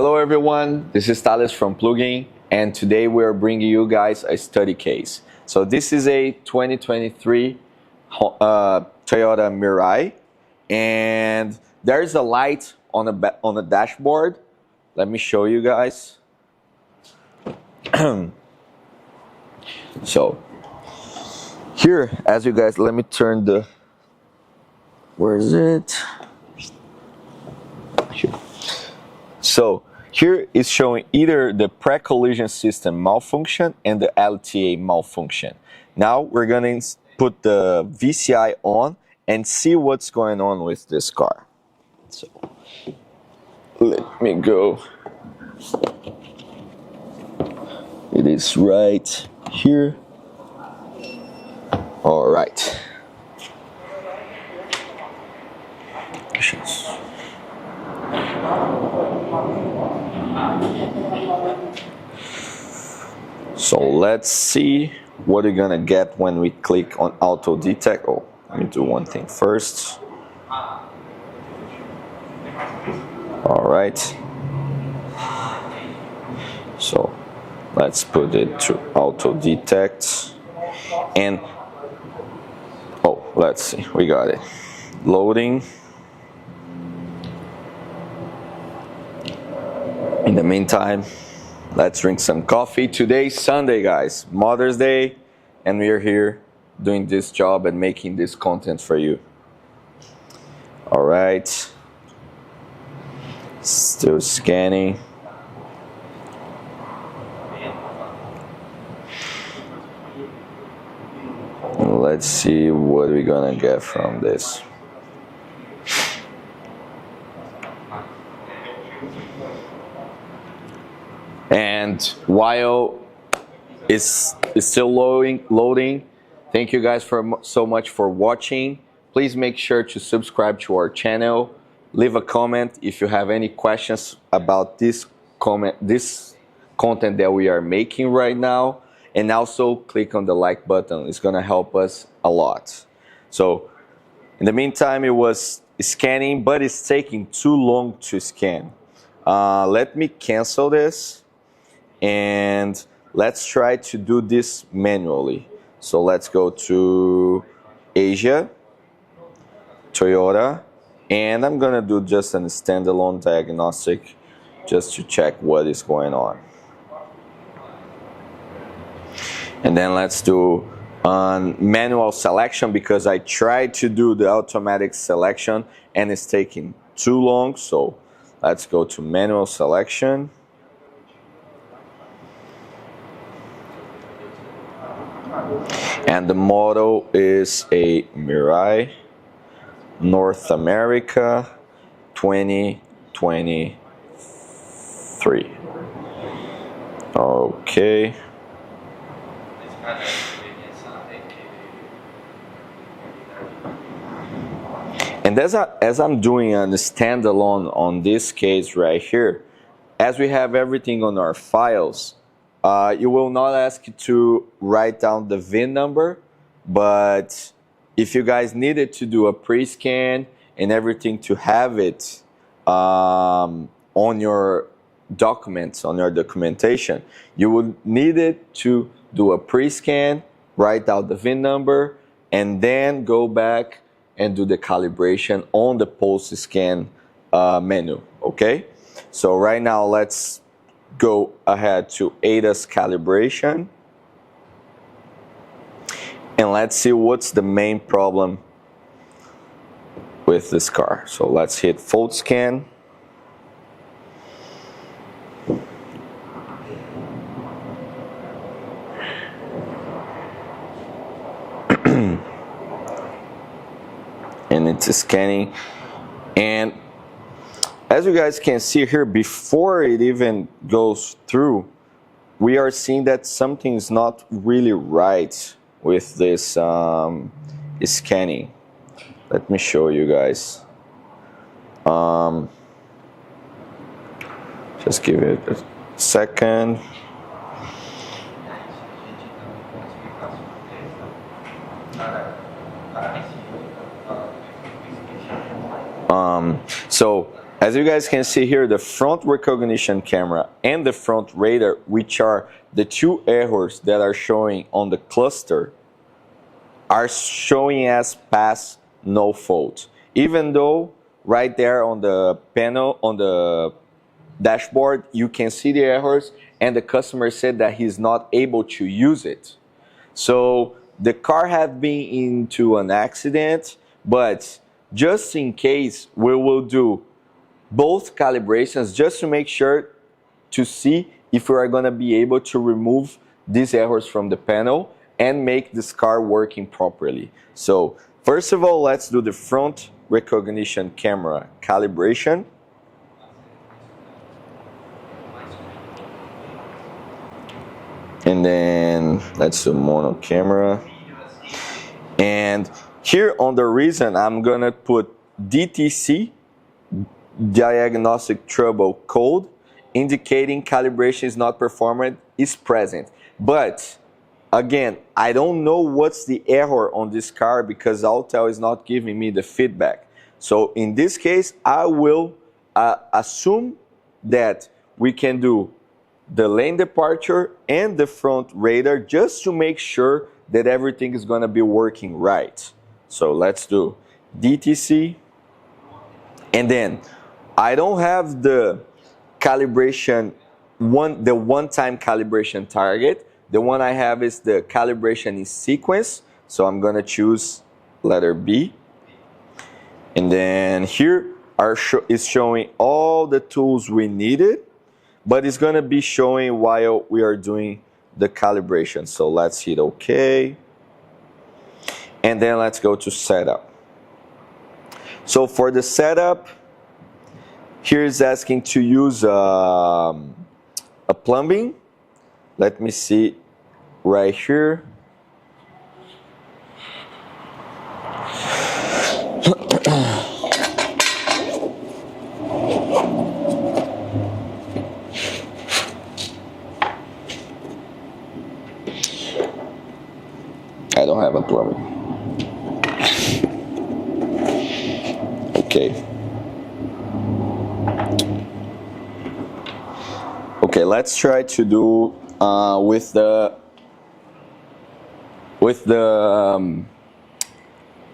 Hello everyone, this is Thalles from Plugin, and today we're bringing you guys a study case. So this is a 2023 Toyota Mirai, and there's a light on the dashboard. Let me show you guys. So here, as you guys, let me turn the, where is it? Here. So here is showing either the pre-collision system malfunction and the LTA malfunction. Now we're going to put the VCI on and see what's going on with this car. So let me go. It is right here. All right. So let's see what we're gonna get when we click on auto detect. Oh, let me do one thing first. All right. So let's put it to auto detect, and oh, let's see, we got it. Loading. In the meantime, let's drink some coffee. Today's Sunday, guys, Mother's Day, and we are here doing this job and making this content for you. All right, still scanning. Let's see what we're gonna get from this. And while it's still loading, thank you guys so much for watching. Please make sure to subscribe to our channel. Leave a comment if you have any questions about this content that we are making right now. And also click on the like button. It's gonna help us a lot. So in the meantime, it was scanning, but it's taking too long to scan. Let me cancel this. And let's try to do this manually. So let's go to Asia, Toyota, and I'm gonna do just a standalone diagnostic just to check what is going on. And then let's do manual selection, because I tried to do the automatic selection and it's taking too long. So let's go to manual selection. And the model is a Mirai, North America, 2023. Okay. And as I'm doing a standalone on this case right here, as we have everything on our files, you will not ask you to write down the VIN number, but if you guys needed to do a pre-scan and everything to have it on your documents, on your documentation, you would need it to do a pre-scan, write down the VIN number, and then go back and do the calibration on the post-scan menu, okay? So right now, let's go ahead to ADAS calibration, and let's see what's the main problem with this car. So let's hit full scan. And it's scanning, and as you guys can see here, before it even goes through, we are seeing that something is not really right with this scanning. Let me show you guys. Just give it a second. So As you guys can see here, the front recognition camera and the front radar, which are the two errors that are showing on the cluster, are showing as pass no fault. Even though right there on the panel, on the dashboard, you can see the errors, and the customer said that he's not able to use it. So the car had been into an accident, but just in case, we will do both calibrations just to make sure to see if we are going to be able to remove these errors from the panel and make this car working properly. So first of all, let's do the front recognition camera calibration. And then let's do mono camera. And here on the reason, I'm going to put DTC, diagnostic trouble code, indicating calibration is not performed, is present. But again, I don't know what's the error on this car because Autel is not giving me the feedback. So in this case, I will assume that we can do the lane departure and the front radar just to make sure that everything is going to be working right. So let's do DTC, and then I don't have the calibration the one-time calibration target. The one I have is the calibration in sequence. So I'm going to choose letter B. And then here is showing all the tools we needed, but it's going to be showing while we are doing the calibration. So let's hit OK. And then let's go to setup. So for the setup, here is asking to use a plumbing. Let me see right here. I don't have a plumbing. Okay. Okay, let's try to do with the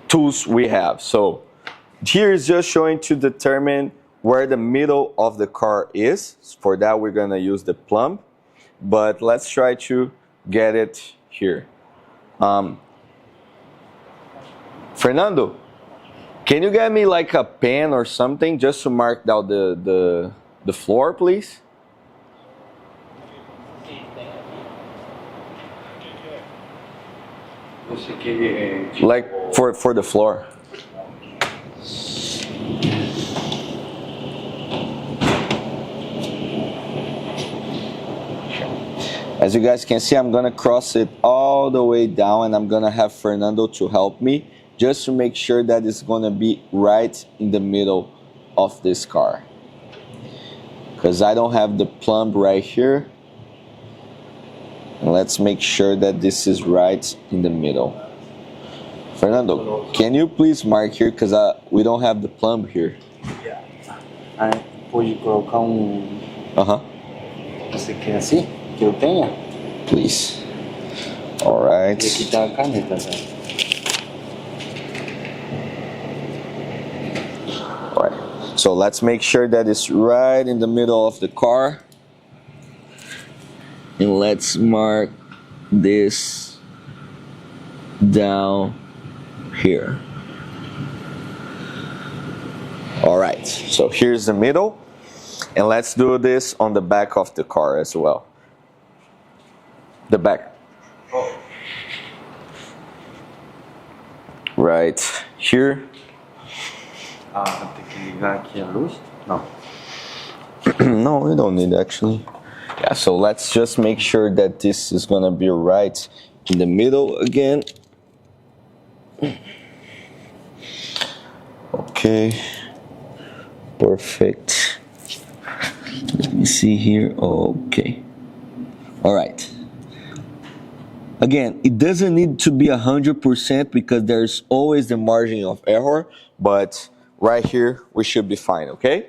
tools we have. So here is just showing to determine where the middle of the car is. For that, we're gonna use the plumb, but let's try to get it here. Fernando, can you get me like a pen or something just to mark down the floor, please? Like for the floor. As you guys can see, I'm gonna cross it all the way down, and I'm gonna have Fernando to help me just to make sure that it's gonna be right in the middle of this car, because I don't have the plumb right here. And let's make sure that this is right in the middle. Fernando, can you please mark here, because we don't have the plumb here. Yeah. Pode colocar Você quer assim? Que eu tenha? Please. All right. E aqui tá a caneta, tá? All right. So let's make sure that it's right in the middle of the car. And let's mark this down here. All right, so here's the middle, and let's do this on the back of the car as well. The back. Right here. Tem que ligar aqui a luz? Não. No, we don't need actually. Yeah, so let's just make sure that this is gonna be right in the middle again. Okay, perfect. Let me see here. Okay, all right. Again, it doesn't need to be 100% because there's always the margin of error, but right here we should be fine. Okay,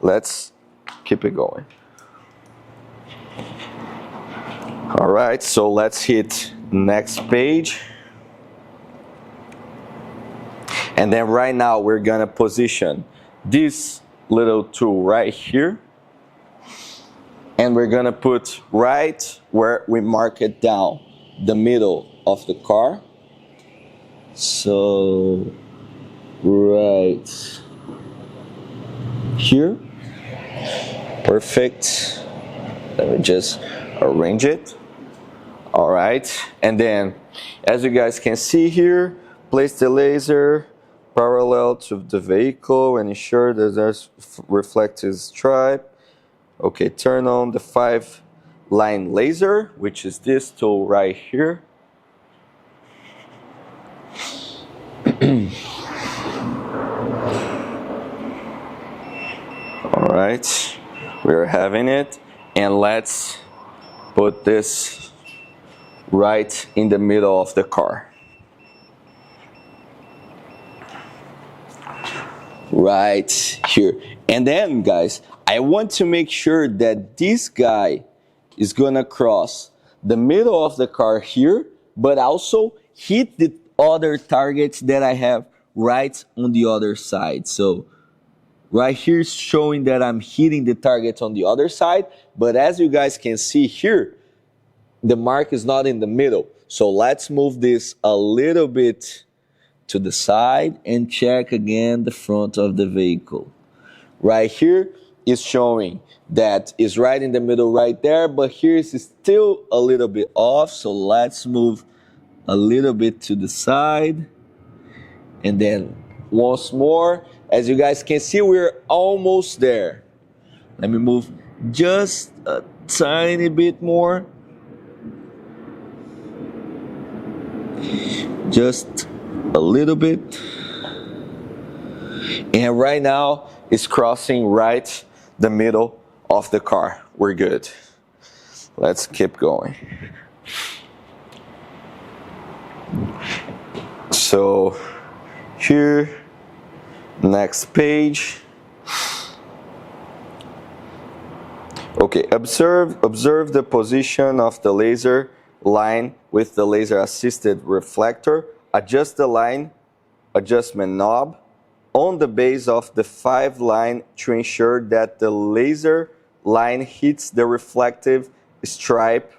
let's keep it going. All right, so let's hit next page. And then right now we're gonna position this little tool right here. And we're gonna put right where we mark it down, the middle of the car. So, right here. Perfect. Let me just arrange it. All right, and then as you guys can see here, place the laser parallel to the vehicle and ensure that there's reflective stripe. Okay, turn on the 5-line laser, which is this tool right here. All right, we're having it, and let's put this right in the middle of the car. Right here. And then, guys, I want to make sure that this guy is gonna cross the middle of the car here, but also hit the other targets that I have right on the other side. So right here is showing that I'm hitting the target on the other side, but as you guys can see here, the mark is not in the middle. So let's move this a little bit to the side and check again the front of the vehicle. Right here is showing that it's right in the middle right there, but here is still a little bit off. So let's move a little bit to the side. And then once more, as you guys can see, we're almost there. Let me move just a tiny bit more. Just a little bit. And right now it's crossing right the middle of the car. We're good. Let's keep going. So here, next page. Okay, observe the position of the laser line with the laser assisted reflector. Adjust the line adjustment knob on the base of the 5-line to ensure that the laser line hits the reflective stripe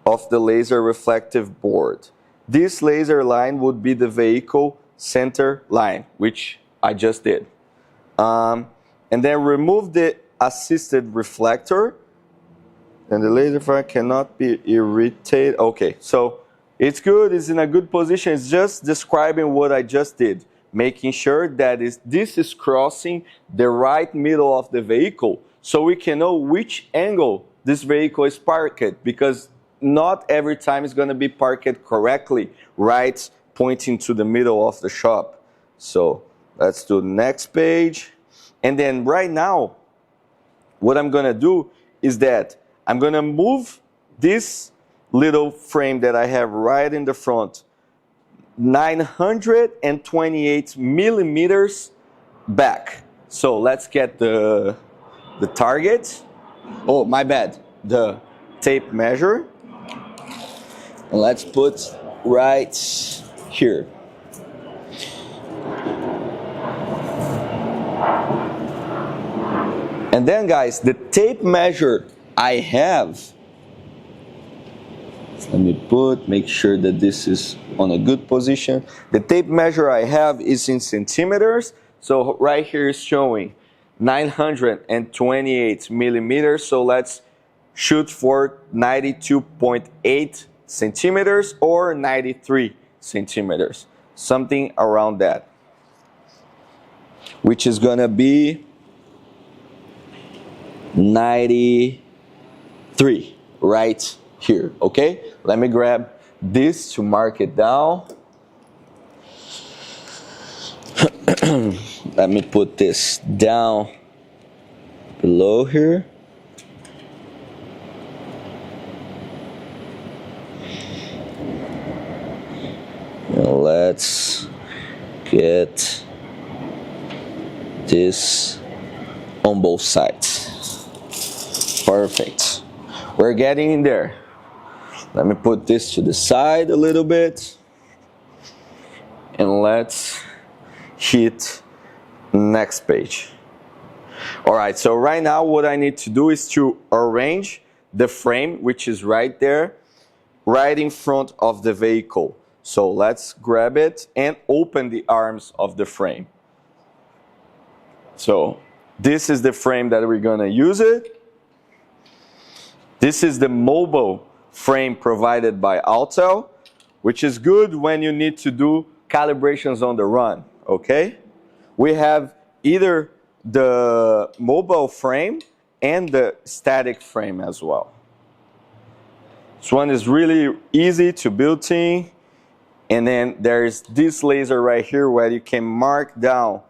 of the laser reflective board. This laser line would be the vehicle center line, which I just did. And then remove the assisted reflector, and the laser fire cannot be irritated. Okay, so it's good, it's in a good position. It's just describing what I just did, making sure that this is crossing the right middle of the vehicle, so we can know which angle this vehicle is parked, because not every time it's going to be parked correctly, right, pointing to the middle of the shop. So let's do the next page. And then right now, what I'm going to do is that I'm going to move this little frame that I have right in the front 928 millimeters back. So let's get the target. Oh, my bad. The tape measure. And let's put right here. And then, guys, the tape measure I have, let me make sure that this is on a good position. The tape measure I have is in centimeters. So right here is showing 928 millimeters. So let's shoot for 92.8 centimeters or 93 centimeters. Something around that. Which is gonna be 93 right here, okay? Let me grab this to mark it down. Let me put this down below here. And let's get this on both sides. Perfect. We're getting in there. Let me put this to the side a little bit. And let's hit next page. Alright, so right now what I need to do is to arrange the frame, which is right there, right in front of the vehicle. So let's grab it and open the arms of the frame. So this is the frame that we're gonna use it. This is the mobile frame provided by Autel, which is good when you need to do calibrations on the run, okay? We have either the mobile frame and the static frame as well. This one is really easy to build in. And then there's this laser right here where you can mark down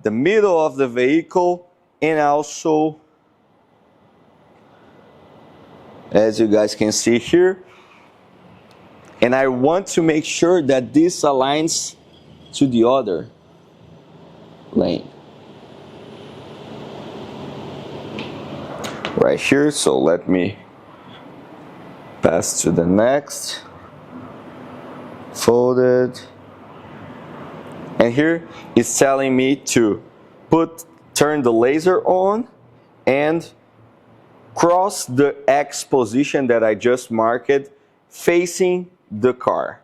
the middle of the vehicle, and also, as you guys can see here, and I want to make sure that this aligns to the other lane right here. So let me pass to the next. Folded, and here it's telling me to turn the laser on and cross the X position that I just marked facing the car.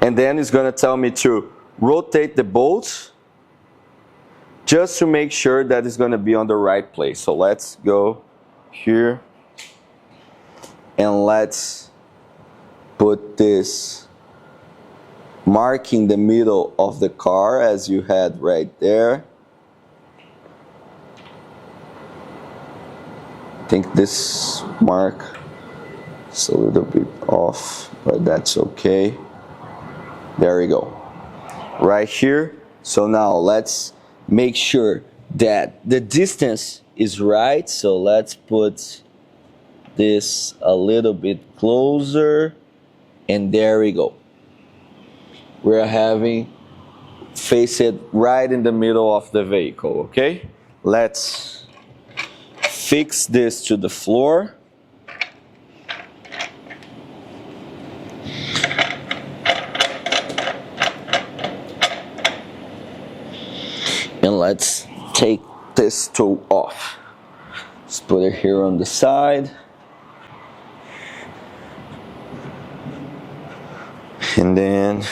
And then it's going to tell me to rotate the bolts just to make sure that it's going to be on the right place. So let's go here. And let's put this marking the middle of the car as you had right there. I think this mark is a little bit off, but that's okay. There we go. Right here. So now let's make sure that the distance is right. So let's put this a little bit closer, and there we go. We're having face it right in the middle of the vehicle, okay? Let's fix this to the floor. And let's take this tool off. Let's put it here on the side. And then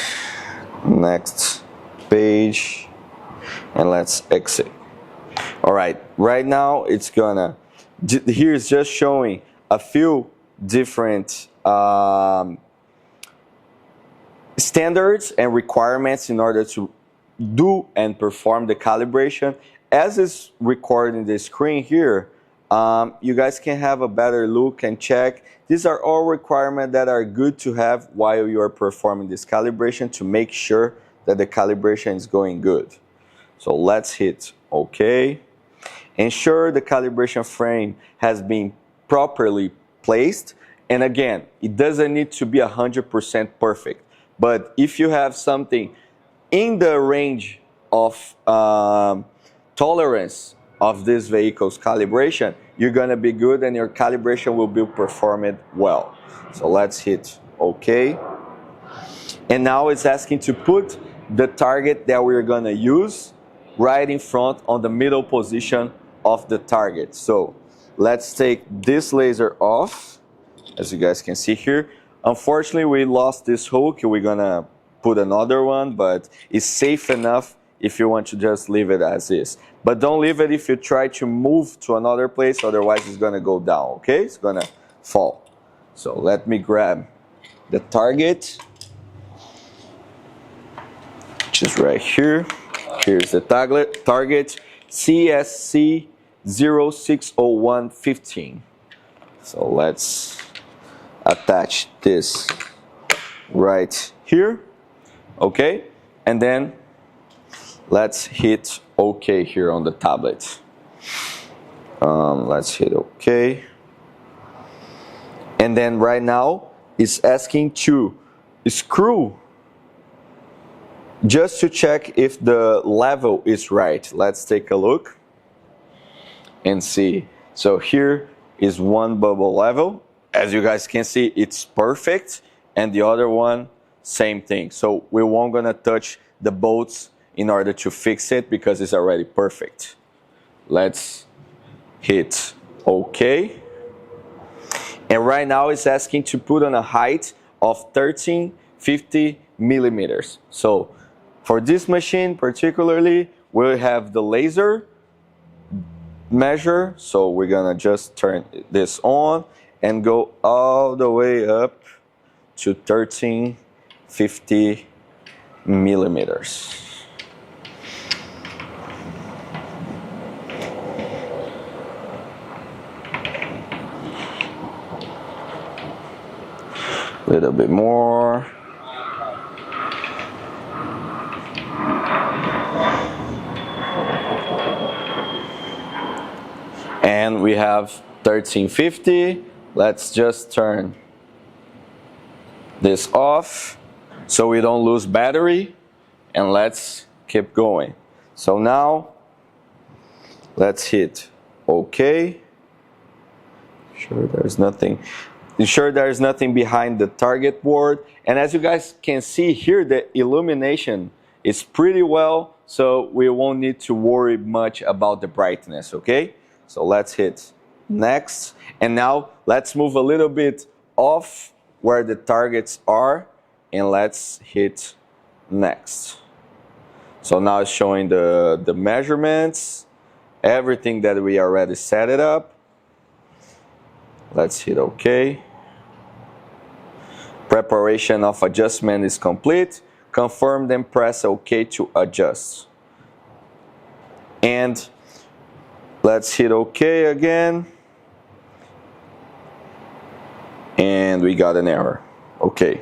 next page, and let's exit. All right, right now it's gonna, here's just showing a few different standards and requirements in order to do and perform the calibration. As is recording the screen here, you guys can have a better look and check. These are all requirements that are good to have while you are performing this calibration to make sure that the calibration is going good. So let's hit OK. Ensure the calibration frame has been properly placed. And again, it doesn't need to be 100% perfect. But if you have something in the range of tolerance of this vehicle's calibration, you're gonna be good and your calibration will be performed well. So let's hit OK. And now it's asking to put the target that we're gonna use right in front on the middle position of the target. So let's take this laser off, as you guys can see here. Unfortunately, we lost this hook. We're gonna put another one, but it's safe enough if you want to just leave it as is. But don't leave it if you try to move to another place, otherwise it's gonna go down, okay? It's gonna fall. So let me grab the target, which is right here. Here's the target, CSC 060115. So let's attach this right here, okay? And then let's hit OK here on the tablet. Let's hit OK. And then right now it's asking to screw just to check if the level is right. Let's take a look and see. So here is one bubble level. As you guys can see, it's perfect, and the other one, same thing. So we won't gonna touch the bolts in order to fix it because it's already perfect. Let's hit OK. And right now it's asking to put on a height of 1350 millimeters. So for this machine particularly, we'll have the laser measure. So we're gonna just turn this on and go all the way up to 1350 millimeters. A little bit more. And we have 1350. Let's just turn this off so we don't lose battery, and let's keep going. So now let's hit OK. Ensure there is nothing behind the target board. And as you guys can see here, the illumination is pretty well, so we won't need to worry much about the brightness, okay? So let's hit next. And now let's move a little bit off where the targets are, and let's hit next. So now it's showing the measurements, everything that we already set it up. Let's hit OK. Preparation of adjustment is complete. Confirm, then press OK to adjust. And let's hit OK again. And we got an error. OK.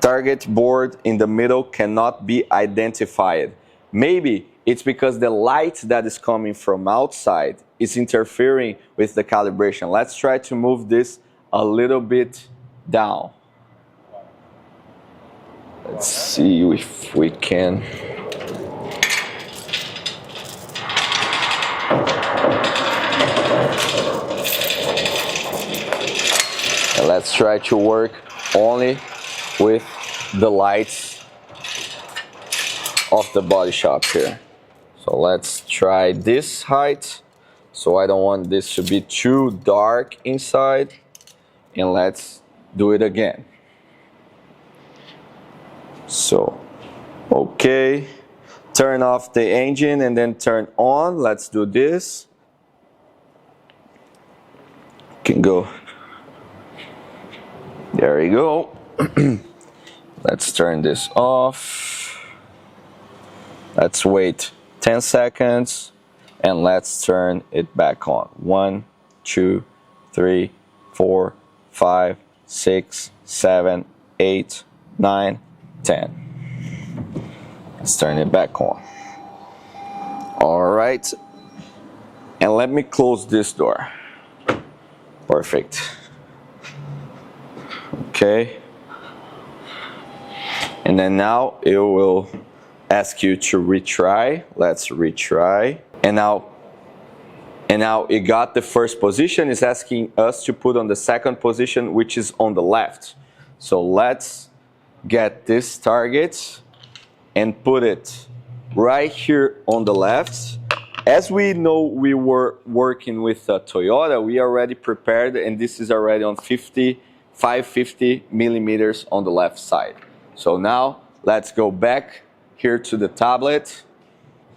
Target board in the middle cannot be identified. Maybe it's because the light that is coming from outside is interfering with the calibration. Let's try to move this a little bit down. Let's see if we can. And let's try to work only with the lights of the body shop here. So let's try this height. So I don't want this to be too dark inside. And let's do it again. So, okay. Turn off the engine and then turn on. Let's do this. Can go. There we go. Let's turn this off. Let's wait 10 seconds and let's turn it back on. 1, 2, 3, 4, 5, 6, 7, 8, 9, 10. Let's turn it back on. All right. And let me close this door. Perfect. Okay. And then now it will ask you to retry. Let's retry. And now it got the first position. It's asking us to put on the second position, which is on the left. So let's get this target and put it right here on the left. As we know, we were working with Toyota, we already prepared, and this is already on 550 millimeters on the left side. So now let's go back here to the tablet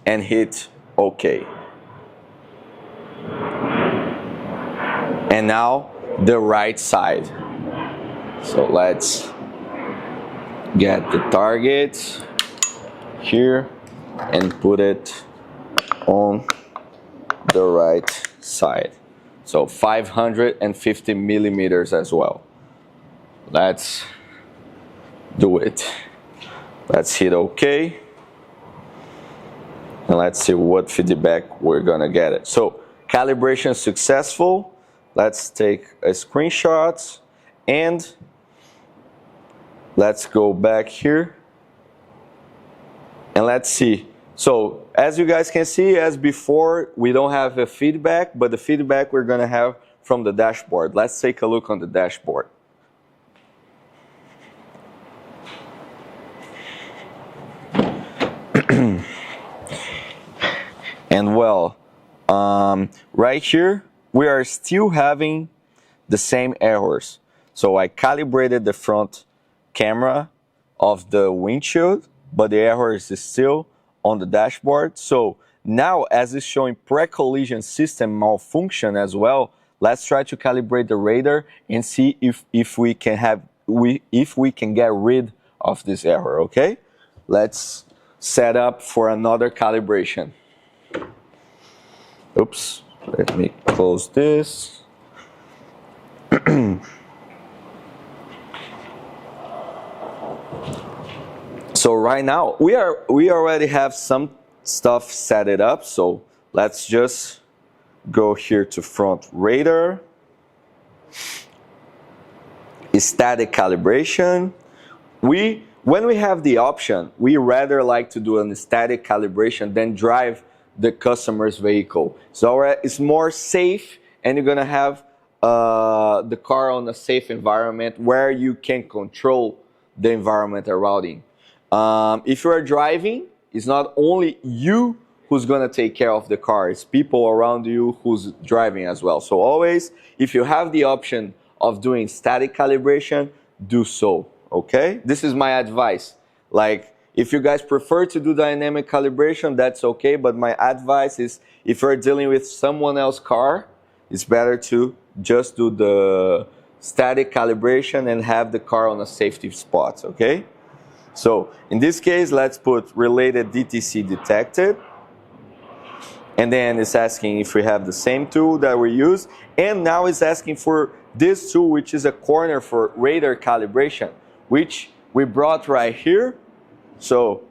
and hit OK. And now the right side. So let's get the target here and put it on the right side. So 550 millimeters as well. Let's do it. Let's hit OK. And let's see what feedback we're gonna get it. So calibration successful. Let's take a screenshot and let's go back here And let's see. So as you guys can see, as before, we don't have a feedback, but the feedback we're going to have from the dashboard. Let's take a look on the dashboard. And well, right here, we are still having the same errors. So I calibrated the front camera of the windshield, but the error is still on the dashboard. So now, as it's showing pre-collision system malfunction as well, let's try to calibrate the radar and see if we can get rid of this error. Okay, let's set up for another calibration. Oops, let me close this. So right now we already have some stuff set it up. So let's just go here to front radar, static calibration. When we have the option, we rather like to do a static calibration than drive the customer's vehicle. So it's more safe, and you're gonna have the car on a safe environment where you can control the environment around you. If you are driving, it's not only you who's gonna take care of the car, it's people around you who's driving as well. So always, if you have the option of doing static calibration, do so, okay? This is my advice. Like, if you guys prefer to do dynamic calibration, that's okay, but my advice is if you're dealing with someone else's car, it's better to just do the static calibration and have the car on a safety spot, okay? So in this case, let's put related DTC detected. And then it's asking if we have the same tool that we use. And now it's asking for this tool, which is a corner for radar calibration, which we brought right here. So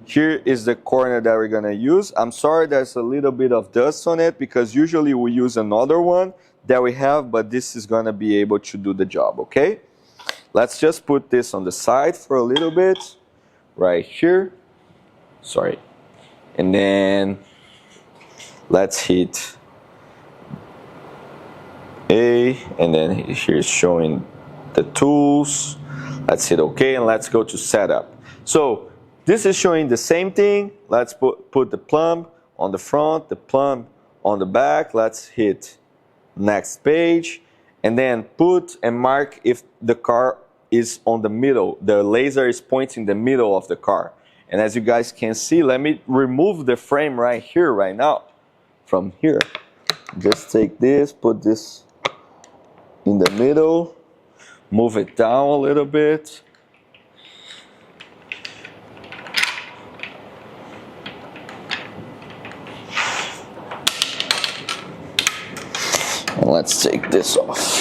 here is the corner that we're going to use. I'm sorry there's a little bit of dust on it because usually we use another one that we have, but this is going to be able to do the job, okay? Let's just put this on the side for a little bit, right here. Sorry. And then let's hit A, and then here's showing the tools. Let's hit OK, and let's go to setup. So this is showing the same thing. Let's put the plumb on the front, the plumb on the back. Let's hit next page, and then put and mark if the car is on the middle. The laser is pointing the middle of the car. And as you guys can see, let me remove the frame right here, right now. From here. Just take this, put this in the middle, move it down a little bit. And let's take this off.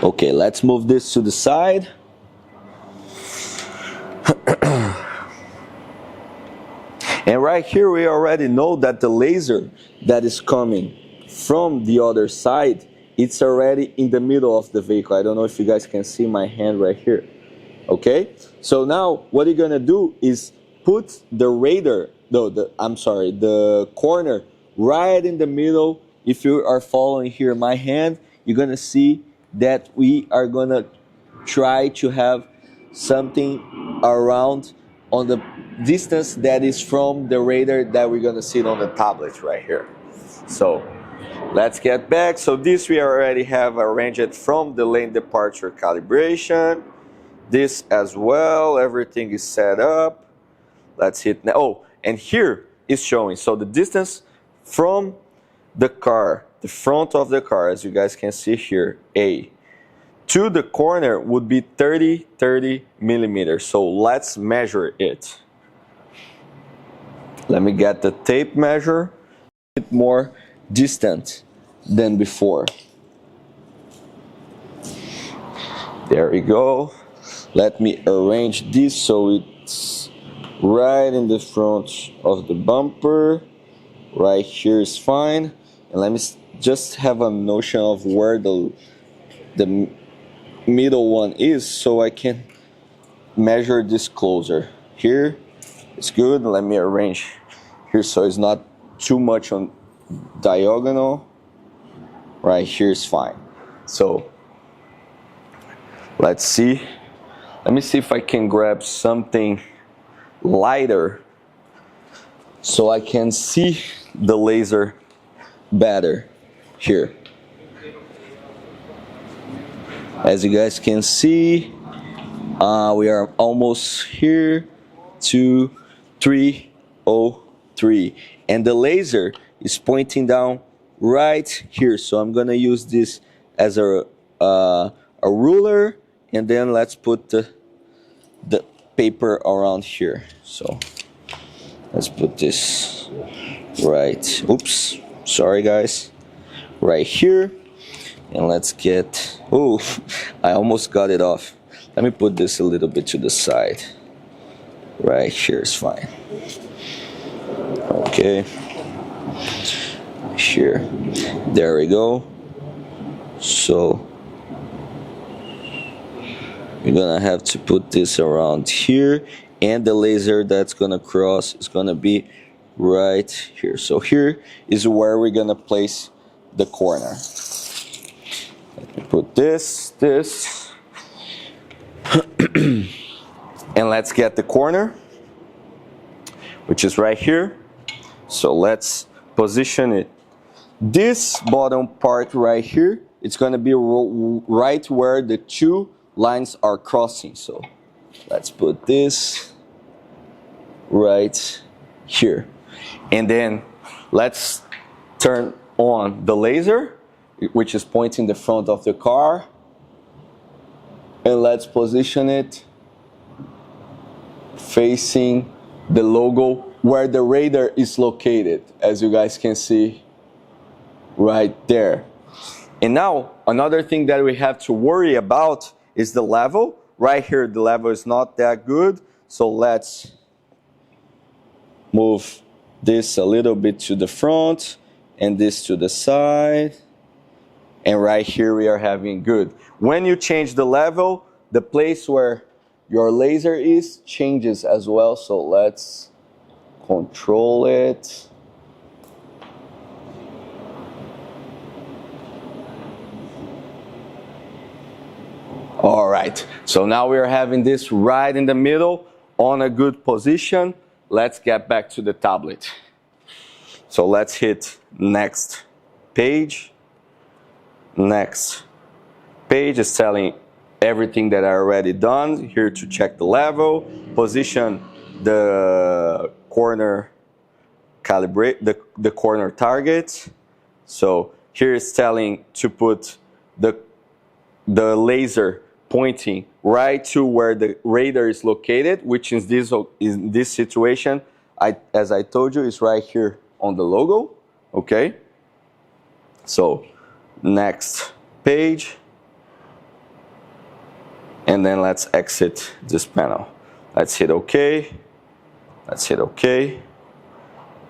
Okay, let's move this to the side. And right here we already know that the laser that is coming from the other side, it's already in the middle of the vehicle. I don't know if you guys can see my hand right here. Okay, so now what you're gonna do is put the radar, the corner right in the middle. If you are following here my hand, you're gonna see that we are gonna try to have something around on the distance that is from the radar that we're gonna see on the tablet right here. So let's get back. So this we already have arranged from the lane departure calibration. This as well, everything is set up. Let's hit now. Oh, and here is showing. So the distance from the car, the front of the car, as you guys can see here, A, to the corner would be 30 millimeters. So let's measure it. Let me get the tape measure. A bit more distant than before. There we go. Let me arrange this so it's right in the front of the bumper. Right here is fine. And let me just have a notion of where the middle one is, so I can measure this closer. Here it's good. Let me arrange here so it's not too much on diagonal. Right here is fine. So let's see. Let me see if I can grab something lighter so I can see the laser better here. As you guys can see, we are almost here to 303, and the laser is pointing down right here. So I'm gonna use this as a ruler, and then let's put the paper around here. So let's put this right, oops, sorry guys, right here. And let's get, oh, I almost got it off. Let me put this a little bit to the side. Right here is fine. Okay. Here. There we go. So we're gonna have to put this around here, and the laser that's gonna cross is gonna be right here. So here is where we're gonna place the corner. Let me put this, and let's get the corner, which is right here. So let's position it. This bottom part right here, it's going to be right where the two lines are crossing. So let's put this right here. And then let's turn on the laser, which is pointing the front of the car, and let's position it facing the logo where the radar is located, as you guys can see right there. And now another thing that we have to worry about is the level. Right here the level is not that good, so let's move this a little bit to the front and this to the side. And right here we are having good. When you change the level, the place where your laser is changes as well. So let's control it. All right, so now we are having this right in the middle on a good position. Let's get back to the tablet. So let's hit next page. Next page is telling everything that I already done. Here to check the level, position the corner, calibrate the corner target. So here it's telling to put the laser pointing right to where the radar is located, which in this situation, as I told you, is right here on the logo. Okay. So next page, and then let's exit this panel. Let's hit OK. Let's hit OK,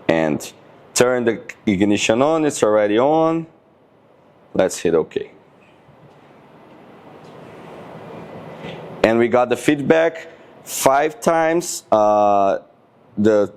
and turn the ignition on. It's already on. Let's hit OK. And we got the feedback 5 times. The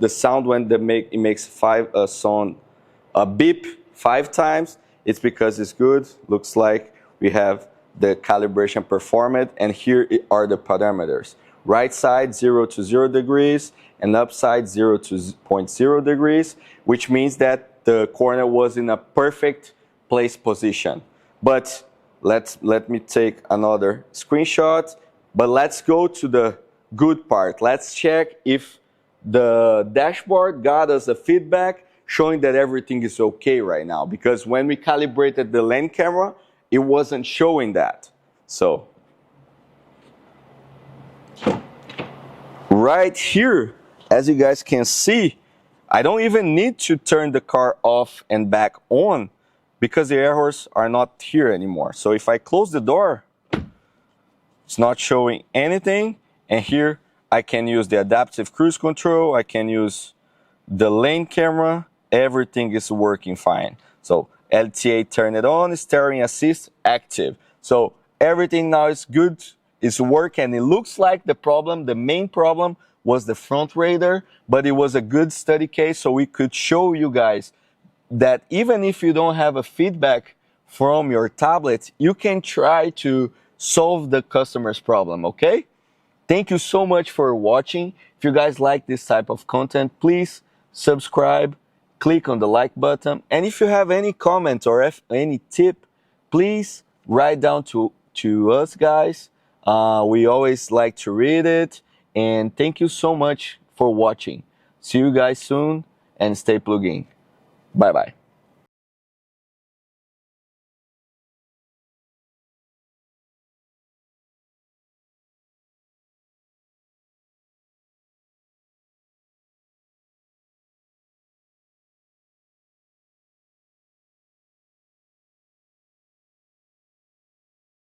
sound when it makes a beep 5 times. It's because it's good. Looks like we have the calibration performed, and here are the parameters. Right side 0 to 0 degrees, and upside 0 to 0.0 degrees, which means that the corner was in a perfect place position. But let me take another screenshot. But let's go to the good part. Let's check if the dashboard got us a feedback showing that everything is okay right now. Because when we calibrated the lane camera, it wasn't showing that. So right here, as you guys can see, I don't even need to turn the car off and back on because the errors are not here anymore. So if I close the door, it's not showing anything, and here I can use the adaptive cruise control, I can use the lane camera, everything is working fine. So LTA turn it on, steering assist active. So everything now is good, it's working, and it looks like the main problem was the front radar, but it was a good study case, so we could show you guys that even if you don't have a feedback from your tablet, you can try to solve the customer's problem, okay? Thank you so much for watching. If you guys like this type of content, please subscribe, click on the like button, and if you have any comment or any tip, please write down to us, guys. We always like to read it, and thank you so much for watching. See you guys soon, and stay plugged in. Bye bye.